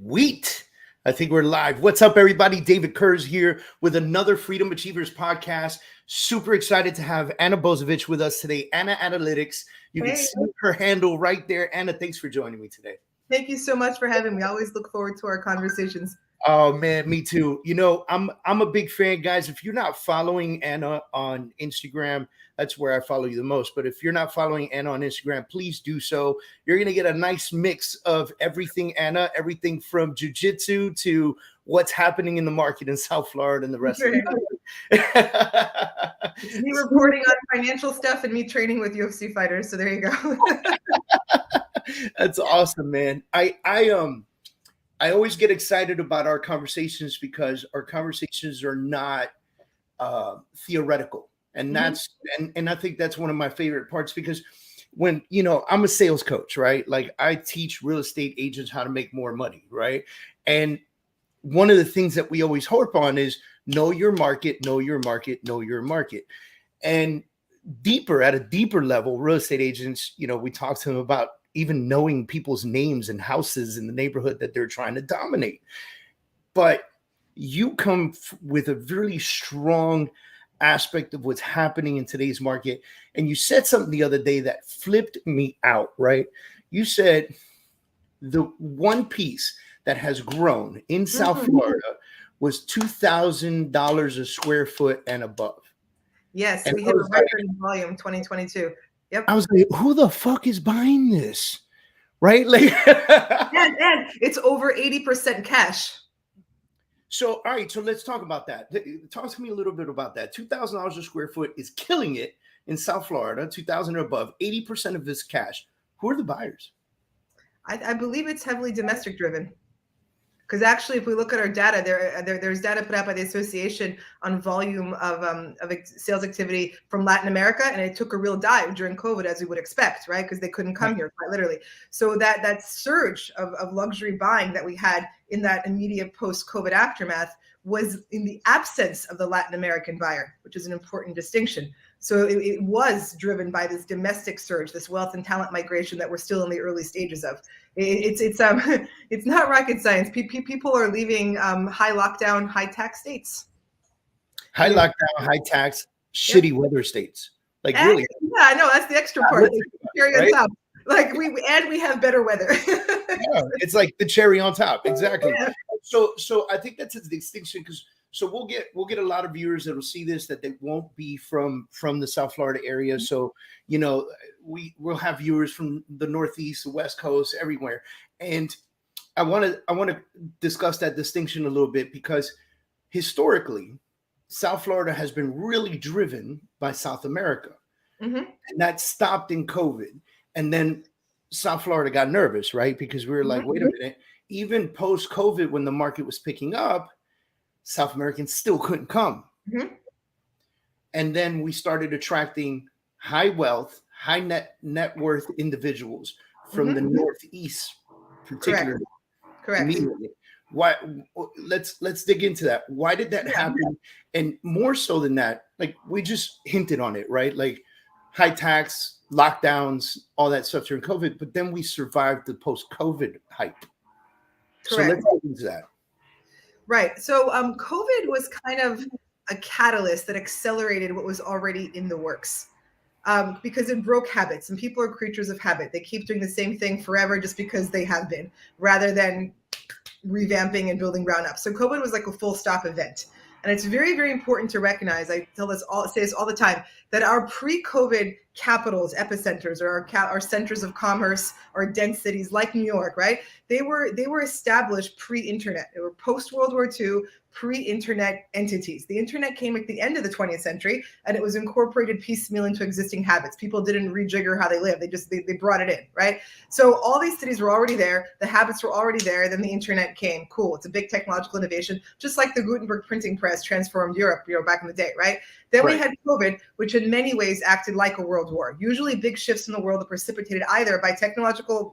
Sweet. I think we're live. What's up, everybody? David Kurz here with another Freedom Achievers podcast. Super excited to have Ana Bozovic with us today. Ana Analytics. You can see her handle right there. Ana, thanks for joining me today. Thank you so much for having me. I always look forward to our conversations. Oh man, me too. You know, I'm a big fan, guys. If you're not following Ana on Instagram, that's where I follow you the most. But if you're not following Ana on Instagram, please do so. You're gonna get a nice mix of everything, Ana, everything from jiu-jitsu to what's happening in the market in South Florida and the rest of the country. Me reporting on financial stuff and me training with UFC fighters. So there you go. That's awesome, man. I always get excited about our conversations because our conversations are not theoretical. And that's and I think that's one of my favorite parts because when, you know, I'm a sales coach, right? Like I teach real estate agents how to make more money, right? And one of the things that we always harp on is know your market, know your market, know your market. And at a deeper level, real estate agents, you know, we talk to them about even knowing people's names and houses in the neighborhood that they're trying to dominate. But you come with a really strong aspect of what's happening in today's market. And you said something the other day that flipped me out, right? You said the one piece that has grown in South Florida was $2,000 a square foot and above. Yes, and we hit a record in volume 2022. Yep. I was like, who the fuck is buying this? Right? Like and it's over 80% cash. So, all right. So let's talk about that. Talk to me a little bit about that. $2,000 a square foot is killing it in South Florida, 2,000 or above, 80% of this cash. Who are the buyers? I believe it's heavily domestic driven. Because actually, if we look at our data, there's data put out by the association on volume of sales activity from Latin America, and it took a real dive during COVID, as we would expect, right? Because they couldn't come here, quite literally. So that surge of luxury buying that we had in that immediate post-COVID aftermath was in the absence of the Latin American buyer, which is an important distinction. So it was driven by this domestic surge, this wealth and talent migration that we're still in the early stages of. It's not rocket science. People are leaving high lockdown, high tax states. High lockdown, high tax, shitty weather states. Like really? Yeah, I know that's the extra part. Cherry on top. Like we have better weather. Yeah, it's like the cherry on top. Exactly. Yeah. So I think that's a distinction because we'll get a lot of viewers that will see this that they won't be from the South Florida area. So, you know, we'll have viewers from the Northeast, the West Coast, everywhere. And I want to discuss that distinction a little bit because historically, South Florida has been really driven by South America. And that stopped in COVID. And then South Florida got nervous, right? Because we were like, wait a minute, even post-COVID, when the market was picking up, South Americans still couldn't come. And then we started attracting high wealth, high net worth individuals from the Northeast, particularly. Correct. Immediately. Why? Let's dig into that. Why did that happen? And more so than that, like we just hinted on it, right? Like high tax, lockdowns, all that stuff during COVID, but then we survived the post-COVID hype. Correct. So let's get into that. Right. So COVID was kind of a catalyst that accelerated what was already in the works because it broke habits, and people are creatures of habit. They keep doing the same thing forever just because they have been, rather than revamping and building ground up. So COVID was like a full stop event. And it's very, very important to recognize, I say this all the time, that our pre-COVID capitals, epicenters, or our centers of commerce, our dense cities like New York, right? They were established pre-internet. They were post-World War II, pre-internet entities. The internet came at the end of the 20th century, and it was incorporated piecemeal into existing habits. People didn't rejigger how they lived. They brought it in, right? So all these cities were already there. The habits were already there. Then the internet came. Cool. It's a big technological innovation, just like the Gutenberg printing press transformed Europe, back in the day, right? Then we had COVID, which in many ways acted like a world war. Usually big shifts in the world are precipitated either by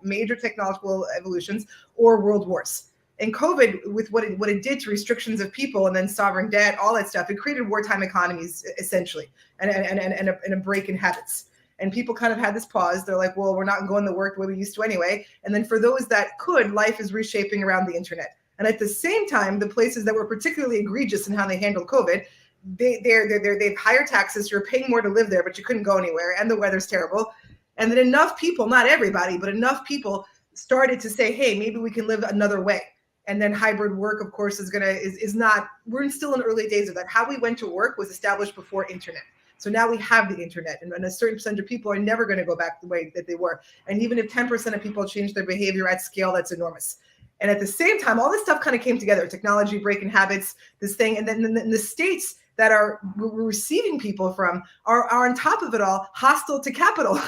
major technological evolutions or world wars. And COVID, with what it did to restrictions of people and then sovereign debt, all that stuff, it created wartime economies essentially, and a break in habits. And people kind of had this pause. They're like, well, we're not going to work the way we used to anyway. And then for those that could, life is reshaping around the internet. And at the same time, the places that were particularly egregious in how they handled COVID, they've higher taxes. You're paying more to live there, but you couldn't go anywhere. And the weather's terrible. And then enough people, not everybody, but enough people started to say, hey, maybe we can live another way. And then hybrid work, of course, is not, we're still in early days of that. How we went to work was established before internet. So now we have the internet, and a certain percentage of people are never going to go back the way that they were. And even if 10% of people change their behavior at scale, that's enormous. And at the same time, all this stuff kind of came together, technology, breaking habits, this thing. And then the states that we're receiving people from are on top of it all hostile to capital.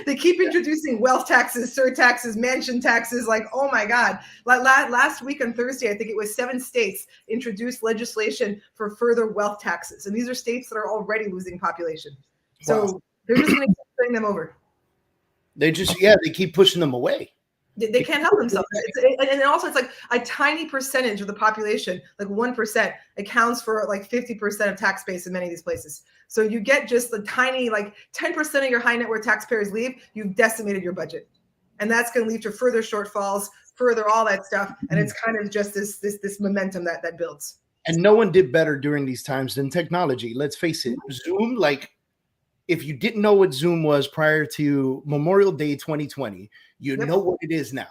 They keep introducing wealth taxes, surtaxes, mansion taxes. Like, oh my God. Last week on Thursday, I think it was 7 states introduced legislation for further wealth taxes. And these are states that are already losing population. So they're just going to keep putting them over. They keep pushing them away. They can't help themselves. And also it's like a tiny percentage of the population, like 1%, accounts for like 50% of tax base in many of these places. So you get just the tiny, like 10% of your high net worth taxpayers leave, you've decimated your budget. And that's going to lead to further shortfalls, further all that stuff. And it's kind of just this momentum that builds. And no one did better during these times than technology. Let's face it. Zoom, like, if you didn't know what Zoom was prior to Memorial Day 2020, you know what it is now.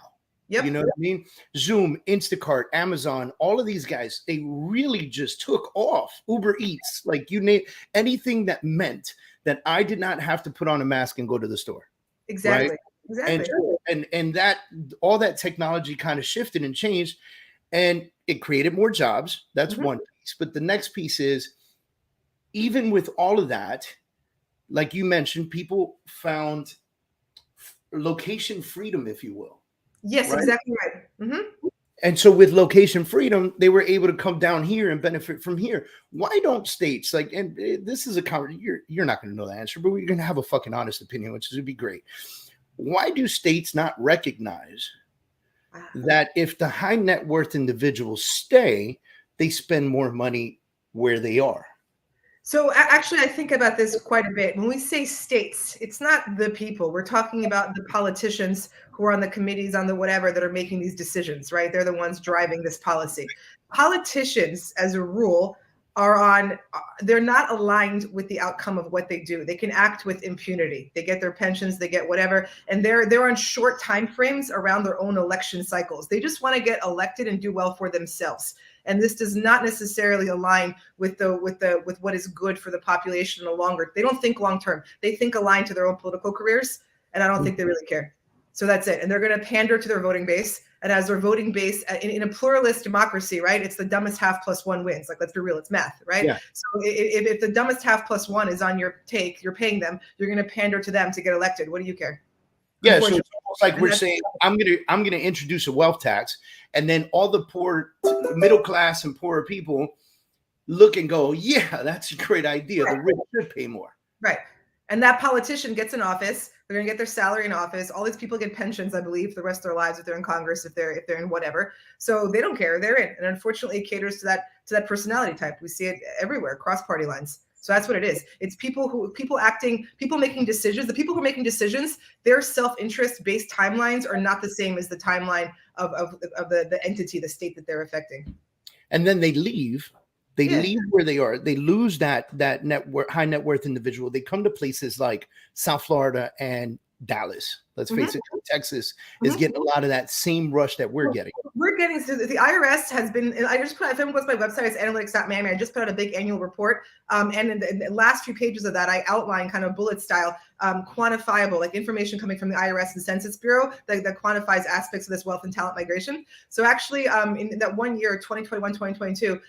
Yep. You know what I mean? Zoom, Instacart, Amazon, all of these guys, they really just took off. Uber Eats, like you name anything that meant that I did not have to put on a mask and go to the store. Exactly. Right? Exactly. And that all that technology kind of shifted and changed, and it created more jobs. That's one piece. But the next piece is, even with all of that, like you mentioned, people found location freedom, if you will. Yes, right? Exactly right. Mm-hmm. And so with location freedom, they were able to come down here and benefit from here. Why don't states, like, and this is a conversation, you're not going to know the answer, but we're going to have a fucking honest opinion, which would be great. Why do states not recognize that if the high net worth individuals stay, they spend more money where they are? So actually, I think about this quite a bit. When we say states, it's not the people. We're talking about the politicians who are on the committees, on the whatever, that are making these decisions, right? They're the ones driving this policy. Politicians, as a rule, they're not aligned with the outcome of what they do. They can act with impunity. They get their pensions, they get whatever, and they're on short time frames around their own election cycles. They just want to get elected and do well for themselves. And this does not necessarily align with what is good for the population in the longer. They don't think long term. They think aligned to their own political careers, and I don't think they really care. So that's it. And they're going to pander to their voting base. And as their voting base in a pluralist democracy, right, it's the dumbest half plus one wins. Like, let's be real, it's math, right? Yeah. So if the dumbest half plus one is on your take, you're paying them, you're going to pander to them to get elected. What do you care? Yeah, so it's almost like we're saying, I'm gonna introduce a wealth tax, and then all the poor, middle class and poorer people look and go, yeah, that's a great idea. Right. The rich should pay more. Right. And that politician gets in office. They're going to get their salary in office. All these people get pensions, I believe, for the rest of their lives if they're in Congress, if they're in whatever. So they don't care. They're in. And unfortunately, it caters to that personality type. We see it everywhere, across party lines. So that's what it is. It's people making decisions. The people who are making decisions, their self-interest based timelines are not the same as the timeline of the entity, the state that they're affecting. And then they leave. They leave where they are. They lose that high net worth individual. They come to places like South Florida and Dallas. Let's face it, Texas is getting a lot of that same rush that we're getting. We're getting, so the IRS has been, I just put, if anyone goes to my website, it's analytics.miami. I just put out a big annual report. And in the last few pages of that, I outline kind of bullet style, quantifiable, like information coming from the IRS and Census Bureau that quantifies aspects of this wealth and talent migration. So actually, in that 1 year, 2021, 2022,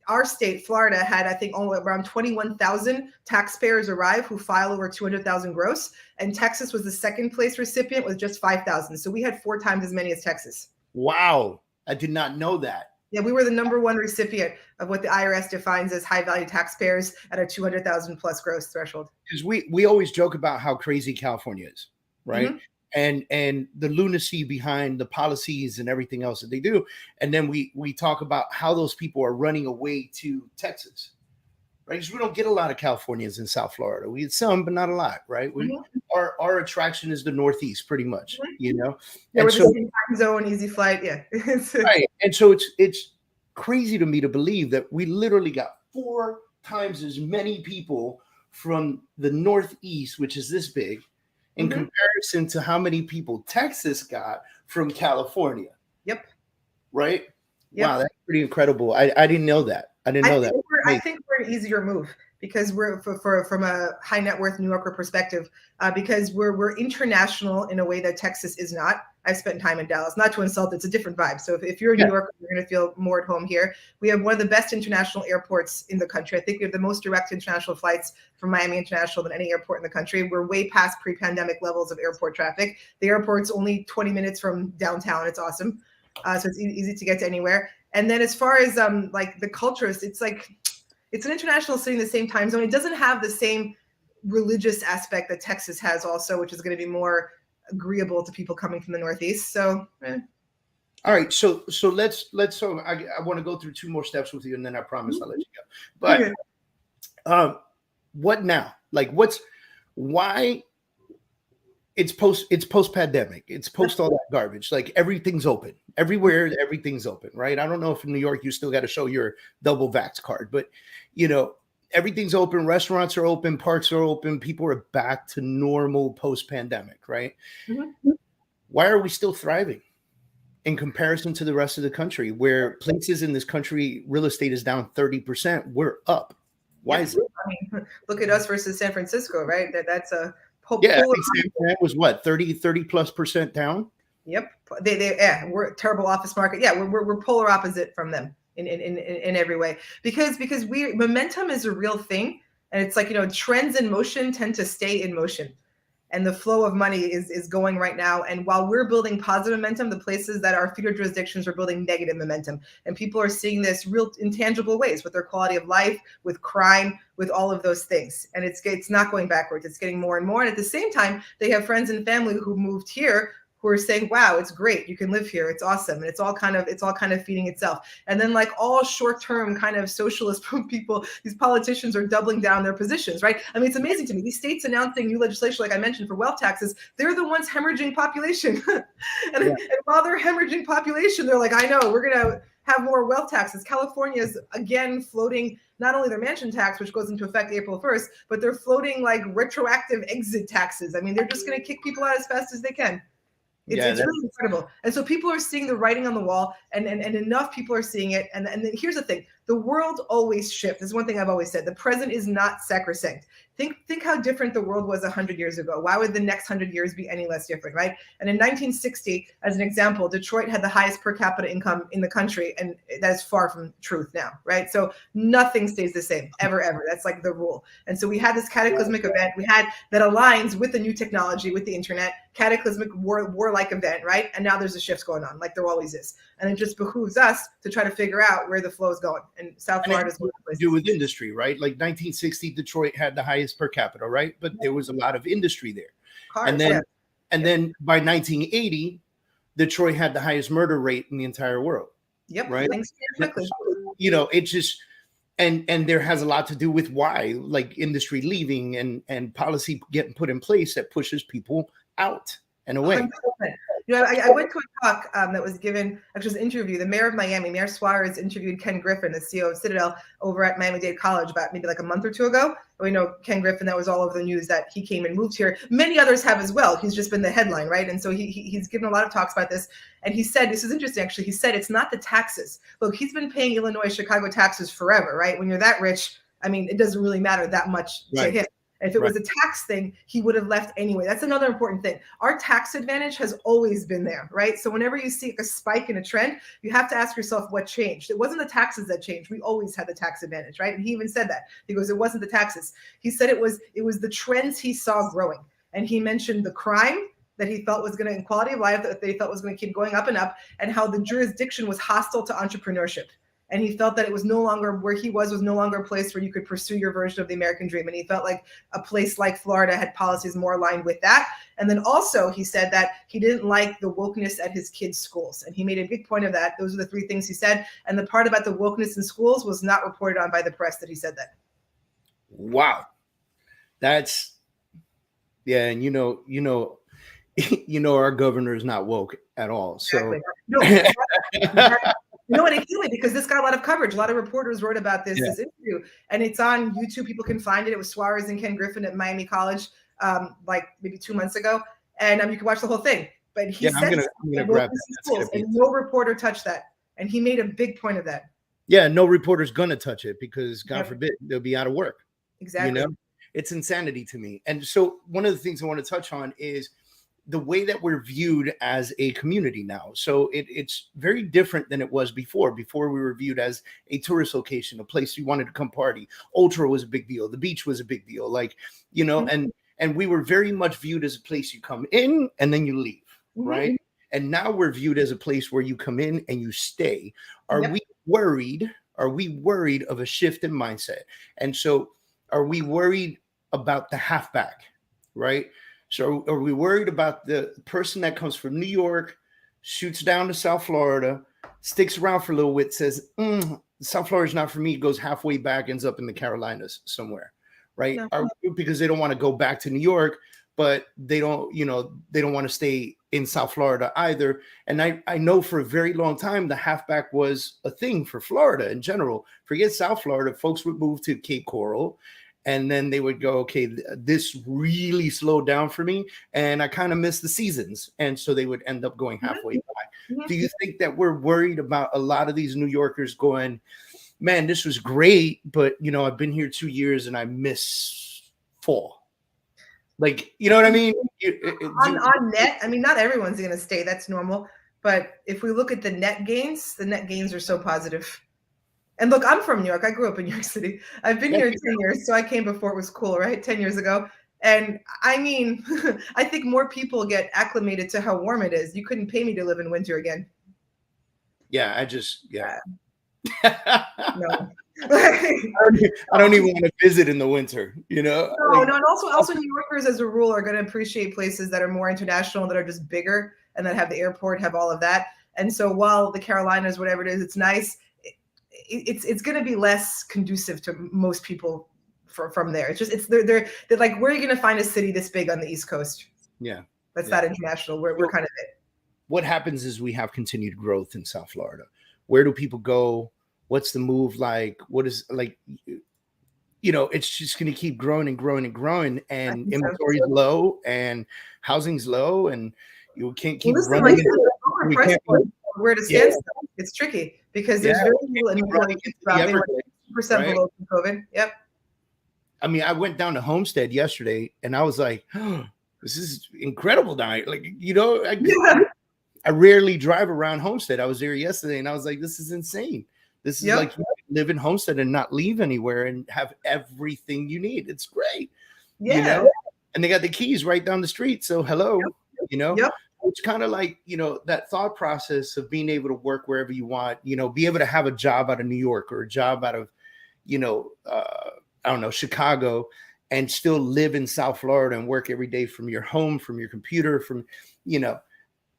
our state, Florida, had, I think, only around 21,000 taxpayers arrive who file over 200,000 gross. And Texas was the second place recipient with just 5,000. So we had 4 times as many as Texas. Wow. I did not know that. Yeah, we were the #1 recipient of what the IRS defines as high value taxpayers at a 200,000 plus gross threshold. Because we always joke about how crazy California is, right? Mm-hmm. And the lunacy behind the policies and everything else that they do. And then we talk about how those people are running away to Texas. right? Because we don't get a lot of Californians in South Florida. We get some, but not a lot, right? Our attraction is the Northeast, pretty much, you know. Yeah, and we're so, the same time zone, easy flight. Yeah. right. And so it's crazy to me to believe that we literally got 4 times as many people from the Northeast, which is this big, in comparison to how many people Texas got from California. Yep. Right? Yep. Wow, that's pretty incredible. I didn't know that. I think we're an easier move because we're from a high net worth New Yorker perspective, because we're international in a way that Texas is not. I've spent time in Dallas, not to insult, it's a different vibe. So if you're in New York, you're going to feel more at home here. We have one of the best international airports in the country. I think we have the most direct international flights from Miami International than any airport in the country. We're way past pre-pandemic levels of airport traffic. The airport's only 20 minutes from downtown. It's awesome. So it's easy to get to anywhere. And then as far as like the cultures, it's like, it's an international city in the same time zone. It doesn't have the same religious aspect that Texas has also, which is going to be more agreeable to people coming from the Northeast. So, All right. So let's I want to go through 2 more steps with you, and then I promise I'll let you go. But what now? Like, why? It's post pandemic. It's post all that garbage. Like, everything's open everywhere. Everything's open, right? I don't know if in New York you still got to show your double vax card, but you know, everything's open. Restaurants are open. Parks are open. People are back to normal post pandemic, right? Why are we still thriving in comparison to the rest of the country, where places in this country real estate is down 30%? We're up. Why is it? I mean, look at us versus San Francisco, right? That's a I think San Fran was what, 30+% down. Yep, we're a terrible office market. Yeah, we're polar opposite from them in every way, because momentum is a real thing, and it's like, you know, trends in motion tend to stay in motion, and the flow of money is going right now. And while we're building positive momentum, the places that are feeder jurisdictions are building negative momentum, and people are seeing this real intangible ways with their quality of life, with crime, with all of those things. And it's not going backwards. It's getting more and more. And at the same time, they have friends and family who moved here who are saying, wow, it's great. You can live here. It's awesome. And it's all kind of feeding itself. And then, like all short-term kind of socialist people, these politicians are doubling down their positions, right? I mean, it's amazing to me. These states announcing new legislation, like I mentioned, for wealth taxes, they're the ones hemorrhaging population. and while they're hemorrhaging population, they're like, I know, we're going to have more wealth taxes. California is again floating not only their mansion tax, which goes into effect April 1st, but they're floating like retroactive exit taxes. I mean, they're just going to kick people out as fast as they can. It's really incredible. And so people are seeing the writing on the wall, and enough people are seeing it. And then here's the thing. The world always shifts. This is one thing I've always said. The present is not sacrosanct. Think how different the world was 100 years ago. Why would the next 100 years be any less different, right? And in 1960, as an example, Detroit had the highest per capita income in the country, and that is far from truth now, right? So nothing stays the same, ever. That's like the rule. And so we had this cataclysmic event. We had that aligns with the new technology, with the internet, cataclysmic warlike event, right? And now there's a shift going on, like there always is. And it just behooves us to try to figure out where the flow is going. And South Florida is one of the places. Do with industry, right? Like 1960, Detroit had the highest per capita, right? But there was a lot of industry there. Cars, and then by 1980, Detroit had the highest murder rate in the entire world. Yep. Right. Things quickly. You know, it's just, and there has a lot to do with why, like industry leaving and policy getting put in place that pushes people out and away. 100%. You know, I went to a talk that was given, actually, an interview. The mayor of Miami, Mayor Suarez, interviewed Ken Griffin, the CEO of Citadel, over at Miami-Dade College about maybe like a month or two ago. We know Ken Griffin, that was all over the news that he came and moved here. Many others have as well. He's just been the headline, right? And so he's given a lot of talks about this. And he said, this is interesting, actually. He said, it's not the taxes. Look, he's been paying Illinois, Chicago taxes forever, right? When you're that rich, I mean, it doesn't really matter that much to him. If it was a tax thing, he would have left anyway. That's another important thing. Our tax advantage has always been there, right? So whenever you see a spike in a trend, you have to ask yourself what changed. It wasn't the taxes that changed. We always had the tax advantage, right? And he even said that. He goes, it wasn't the taxes. He said it was the trends he saw growing. And he mentioned the crime that he felt was going to, in quality of life, that they felt was going to keep going up and up, and how the jurisdiction was hostile to entrepreneurship. And he felt that it was no longer, where he was no longer a place where you could pursue your version of the American dream. And he felt like a place like Florida had policies more aligned with that. And then also he said that he didn't like the wokeness at his kids' schools. And he made a big point of that. Those are the 3 things he said. And the part about the wokeness in schools was not reported on by the press that he said that. Wow. That's yeah, and our governor is not woke at all. So Exactly. No, exactly. And it killed me because this got a lot of coverage. A lot of reporters wrote about this interview, and it's on YouTube. People can find it. It was Suarez and Ken Griffin at Miami College, like maybe 2 months ago, and you can watch the whole thing. But he said, I'm gonna grab that. And no reporter touched that, and he made a big point of that. Yeah, no reporter's gonna touch it because God forbid they'll be out of work. Exactly. It's insanity to me. And so one of the things I want to touch on is the way that we're viewed as a community now. So it's very different than it was before. Before we were viewed as a tourist location, a place you wanted to come party. Ultra was a big deal. The beach was a big deal. Like, and we were very much viewed as a place you come in and then you leave, right? And now we're viewed as a place where you come in and you stay. Are we worried? Are we worried of a shift in mindset? And so are we worried about the halfback, right? So are we worried about the person that comes from New York, shoots down to South Florida, sticks around for a little bit, says, South Florida's not for me, goes halfway back, ends up in the Carolinas somewhere, right? No. Because they don't want to go back to New York, but they don't want to stay in South Florida either. And I know for a very long time, the halfback was a thing for Florida in general. Forget South Florida, folks would move to Cape Coral. And then they would go, okay, this really slowed down for me. And I kind of missed the seasons. And so they would end up going halfway back. Do you think that we're worried about a lot of these New Yorkers going, man, this was great, but, I've been here 2 years and I miss fall? Like, you know what I mean? On net, I mean, not everyone's going to stay. That's normal. But if we look at the net gains are so positive. And look, I'm from New York. I grew up in New York City. I've been here 10 years, so I came before it was cool, right? 10 years ago. And I mean, I think more people get acclimated to how warm it is. You couldn't pay me to live in winter again. Yeah, No. I don't even want to visit in the winter, No, and also New Yorkers as a rule are going to appreciate places that are more international, that are just bigger and that have the airport, have all of that. And so while the Carolinas, whatever it is, it's nice. It's going to be less conducive to most people from there. It's just they're like, where are you going to find a city this big on the East Coast? Yeah, that's not international. We're kind of it. What happens is we have continued growth in South Florida. Where do people go? What's the move like? What is like? It's just going to keep growing and growing and growing, and inventory's low and housing's low, and you can't keep running. Where to stand? It's tricky because there's very little inventory. Dropping 2% below COVID. Yep. I mean, I went down to Homestead yesterday, and I was like, oh, "This is incredible down here." Like, I rarely drive around Homestead. I was there yesterday, and I was like, "This is insane. This is like you live in Homestead and not leave anywhere and have everything you need. It's great." Yeah. And they got the keys right down the street. So hello, Yep. It's kind of like, that thought process of being able to work wherever you want, be able to have a job out of New York or a job out of, I don't know, Chicago, and still live in South Florida and work every day from your home, from your computer, from,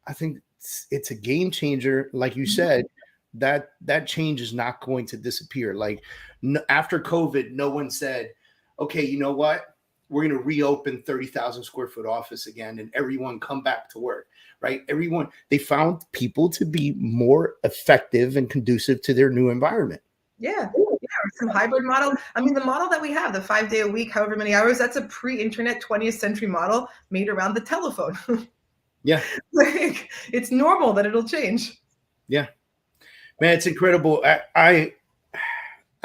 I think it's a game changer. Like you said, that change is not going to disappear. Like after COVID, no one said, okay, you know what? We're going to reopen 30,000 square foot office again and everyone come back to work, right? They found people to be more effective and conducive to their new environment. Yeah. Some hybrid model. I mean, the model that we have, the 5 day a week, however many hours, that's a pre-internet 20th century model made around the telephone. Yeah. Like, it's normal that it'll change. Yeah, man, it's incredible. I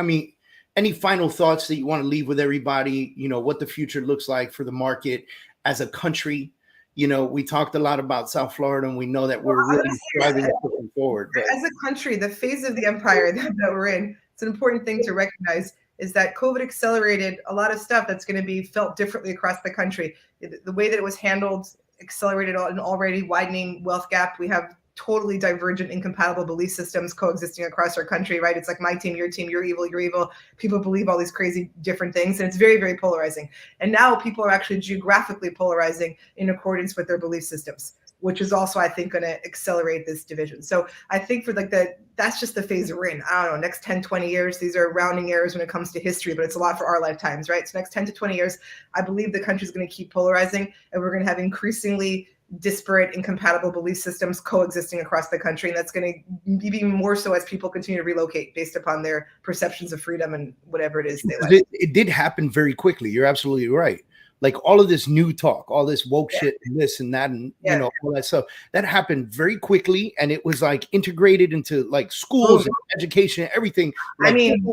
mean, any final thoughts that you want to leave with everybody, what the future looks like for the market as a country? We talked a lot about South Florida, and we know that we're really striving to push forward. But as a country, the phase of the empire that we're in, it's an important thing to recognize, is that COVID accelerated a lot of stuff that's going to be felt differently across the country. The way that it was handled accelerated an already widening wealth gap. We have totally divergent, incompatible belief systems coexisting across our country, right? It's like my team, you're evil, you're evil. People believe all these crazy different things, and it's very, very polarizing. And now people are actually geographically polarizing in accordance with their belief systems. which is also, I think, going to accelerate this division. So I think for like that's just the phase we're in. I don't know, next 10, 20 years, these are rounding errors when it comes to history, but it's a lot for our lifetimes, right? So next 10 to 20 years, I believe the country's going to keep polarizing, and we're going to have increasingly disparate, incompatible belief systems coexisting across the country. And that's going to be even more so as people continue to relocate based upon their perceptions of freedom and whatever it is they like. It did happen very quickly. You're absolutely right. Like all of this new talk, all this woke shit, and this and that, and you know, all that stuff that happened very quickly, and it was like integrated into like schools and education, everything. Like, I mean,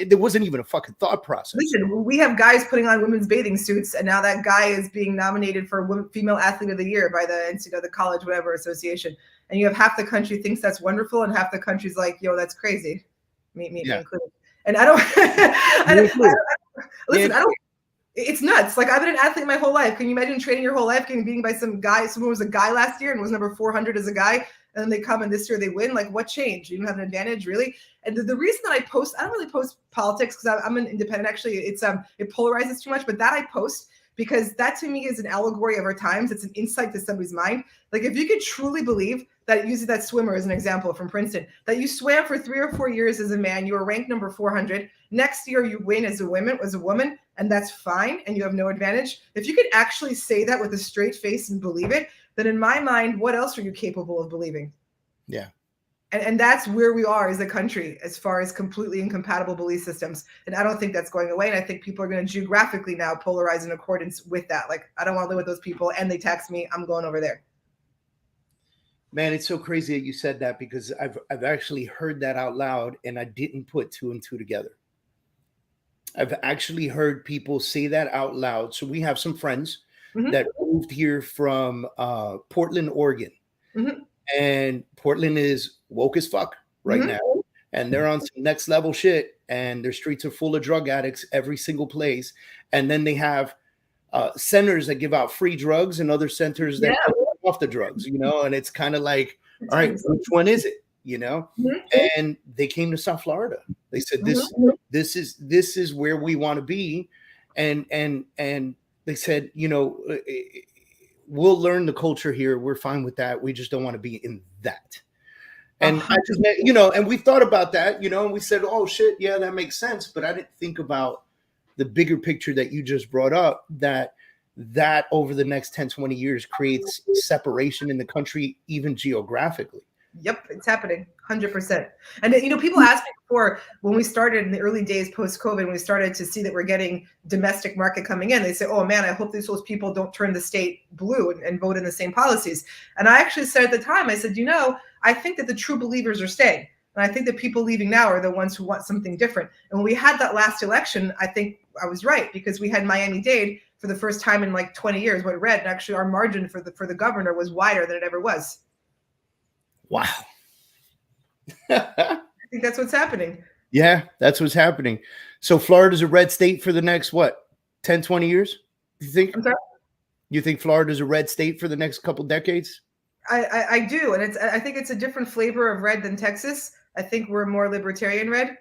there wasn't even a fucking thought process. Listen, we have guys putting on women's bathing suits, and now that guy is being nominated for Female Athlete of the Year by the NCAA, the college whatever association, and you have half the country thinks that's wonderful, and half the country's like, yo, that's crazy. Me included. And I don't, listen, I don't. It's nuts. Like, I've been an athlete my whole life. Can you imagine training your whole life, getting beaten by some guy? Someone was a guy last year and was number 400 as a guy, and then they come and this year they win. Like, what changed? You don't have an advantage, really? And the reason that I don't really post politics because I'm an independent. Actually, it polarizes too much. But that I post because that to me is an allegory of our times. It's an insight to somebody's mind. Like, if you could truly believe that, uses that swimmer as an example from Princeton, that you swam for 3 or 4 years as a man, you were ranked number 400. Next year you win as a woman, and that's fine, and you have no advantage. If you could actually say that with a straight face and believe it, then in my mind, what else are you capable of believing? Yeah. And that's where we are as a country as far as completely incompatible belief systems. And I don't think that's going away. And I think people are going to geographically now polarize in accordance with that. Like, I don't want to live with those people and they tax me, I'm going over there. Man, it's so crazy that you said that because I've actually heard that out loud and I didn't put 2 and 2 together. I've actually heard people say that out loud. So we have some friends that moved here from Portland, Oregon. And Portland is woke as fuck right now. And they're on some next level shit. And their streets are full of drug addicts every single place. And then they have centers that give out free drugs and other centers that off the drugs, you know, and it's kind of like, all right, which one is it, you know? And they came to South Florida. They said, this is where we want to be. And they said, you know, we'll learn the culture here. We're fine with that. We just don't want to be in that. And I just, you know, and we thought about that, you know, and we said, oh shit, yeah, that makes sense. But I didn't think about the bigger picture that you just brought up, that over the next 10, 20 years creates separation in the country, even geographically. Yep, it's happening 100%. And, you know, people asked me before when we started in the early days post-COVID, when we started to see that we're getting domestic market coming in, they say, oh man, I hope those people don't turn the state blue and vote in the same policies. And I actually said at the time, I said, you know, I think that the true believers are staying. And I think that people leaving now are the ones who want something different. And when we had that last election, I think I was right, because we had Miami-Dade for the first time in like 20 years, what read, and actually our margin for the governor was wider than it ever was. Wow. I think that's what's happening. Yeah, that's what's happening. So Florida's a red state for the next, what, 10, 20 years? You think? I'm sorry? You think Florida's a red state for the next couple decades? I do. And I think it's a different flavor of red than Texas. I think we're more libertarian red.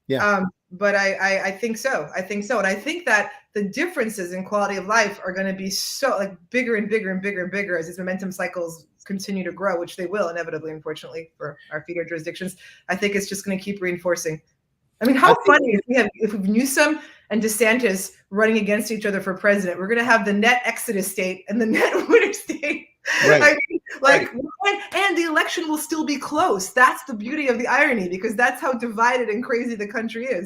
Yeah. But I think so. I think so. And I think that the differences in quality of life are going to be so like bigger and bigger and bigger and bigger as these momentum cycles continue to grow, which they will inevitably, unfortunately, for our feeder jurisdictions. I think it's just going to keep reinforcing. I mean, how funny if we have Newsom and DeSantis running against each other for president. We're going to have the net exodus state and the net winner state. Right. I mean, like, right. And the election will still be close. That's the beauty of the irony, because that's how divided and crazy the country is.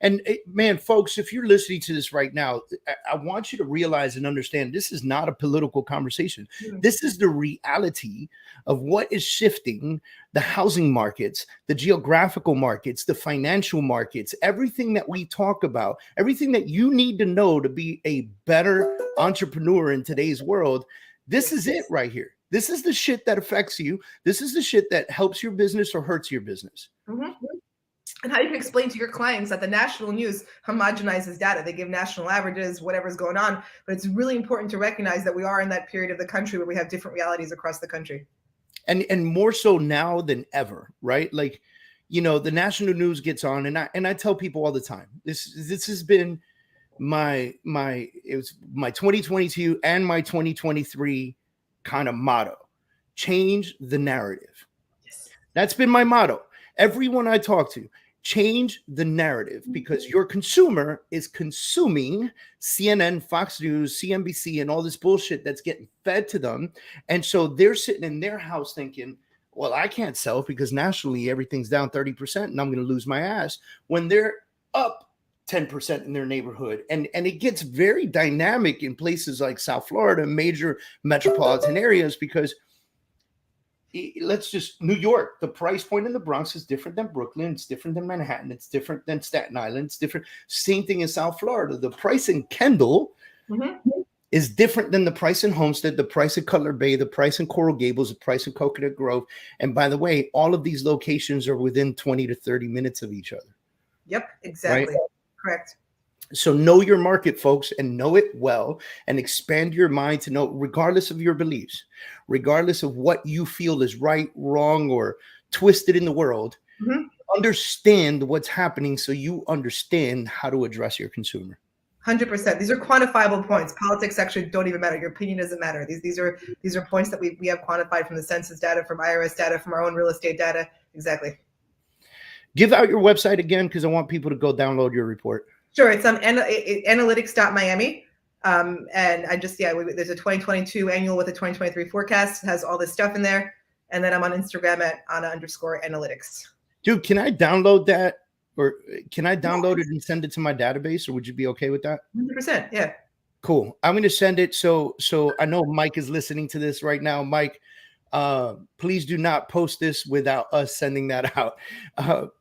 And man, folks, if you're listening to this right now, I want you to realize and understand this is not a political conversation. This is the reality of what is shifting the housing markets, the geographical markets, the financial markets, everything that we talk about, everything that you need to know to be a better entrepreneur in today's world. This is it right here. This is the shit that affects you. This is the shit that helps your business or hurts your business. And how you can explain to your clients that the national news homogenizes data. They give national averages, whatever's going on. But it's really important to recognize that we are in that period of the country where we have different realities across the country. And more so now than ever, right? Like, you know, the national news gets on, and I tell people all the time, this has been it was my 2022 and my 2023 kind of motto. Change the narrative. Yes. That's been my motto. Everyone I talk to, change the narrative, because your consumer is consuming CNN, Fox News, CNBC, and all this bullshit that's getting fed to them. And so they're sitting in their house thinking, well, I can't sell because nationally everything's down 30% and I'm going to lose my ass, when they're up 10% in their neighborhood. And it gets very dynamic in places like South Florida, major metropolitan areas, because let's just, New York, the price point in the Bronx is different than Brooklyn. It's different than Manhattan. It's different than Staten Island. It's different. Same thing in South Florida. The price in Kendall is different than the price in Homestead, the price in Cutler Bay, the price in Coral Gables, the price in Coconut Grove. And by the way, all of these locations are within 20 to 30 minutes of each other. Yep, exactly. Right? Correct. So know your market, folks, and know it well, and expand your mind to know, regardless of your beliefs, regardless of what you feel is right, wrong, or twisted in the world, understand what's happening so you understand how to address your consumer. 100%. These are quantifiable points. Politics actually don't even matter. Your opinion doesn't matter. These are points that we have quantified from the census data, from IRS data, from our own real estate data. Exactly. Give out your website again, because I want people to go download your report. Sure. It's analytics.miami. And I just, there's a 2022 annual with a 2023 forecast. It has all this stuff in there. And then I'm on Instagram at Ana_analytics. Dude, can I download that? Or can I download it and send it to my database? Or would you be okay with that? 100%. Yeah. Cool. I'm going to send it. So I know Mike is listening to this right now. Mike, please do not post this without us sending that out.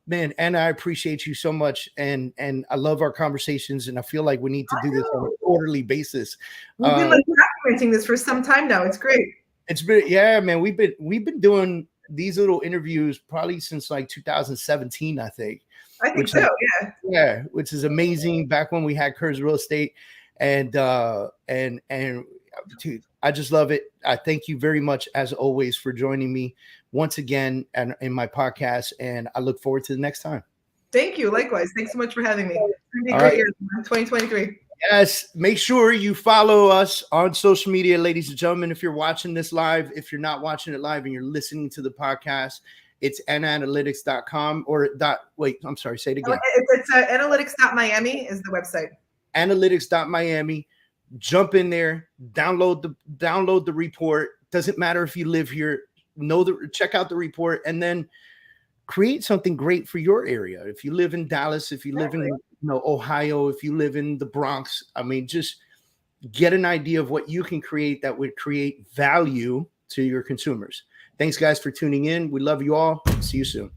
Man, Anna, I appreciate you so much. And I love our conversations. And I feel like we need to do this on a quarterly basis. We've been documenting this for some time now. It's great. It's been, yeah, man, we've been doing these little interviews probably since like 2017, I think. I think so, yeah. Yeah, which is amazing. Back when we had Kurz Real Estate, and dude, I just love it. I thank you very much, as always, for joining me once again and in my podcast, and I look forward to the next time. Thank you. Likewise. Thanks so much for having me. It's going to be a great year, 2023. Yes, make sure you follow us on social media, ladies and gentlemen. If you're watching this live, if you're not watching it live and you're listening to the podcast, it's anaanalytics.com or I'm sorry, say it again. It's analytics.miami is the website. Analytics.miami. Jump in there, download the report. Doesn't matter if you live here, check out the report, and then create something great for your area. If you live in Dallas, if you live in Ohio, if you live in the Bronx, I mean, just get an idea of what you can create that would create value to your consumers. Thanks, guys, for tuning in. We love you all. See you soon.